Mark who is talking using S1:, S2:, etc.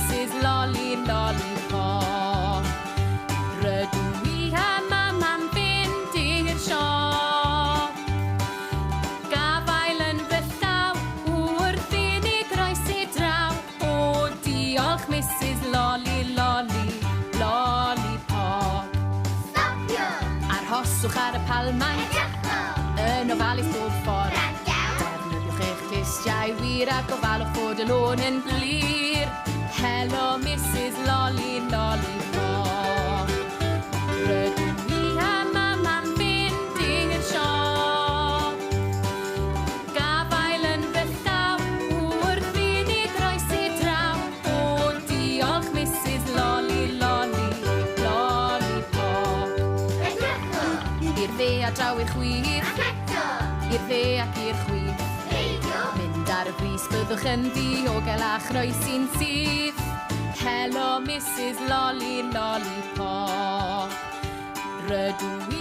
S1: Mrs Lolly Lollipop. Rydw i yma am fynd i'r siop. Gafael yn fy llaw wrth i ni groesi draw. O diolch Mrs Lolly Lollipop.
S2: Stopio!
S1: Arhoswch ar y palmant yn ofalus bob ffordd. Defnyddiwch eich clustiau wir a gofalwch fod y lôn yn glir. Helo Mrs Lolly Lollipop. Rydw i yma am fynd i'r siop. Gafael yn fy llaw wrth i ni groesi draw. O diolch Mrs Lolly Lollipop. I'r dde a draw i'r chwith, i'r dde ac i'r chwith. Mynd ar y bris byddwch yn ddiogel a chroesi'n syth. Helo Mrs Lolly Lollipop. Rydw i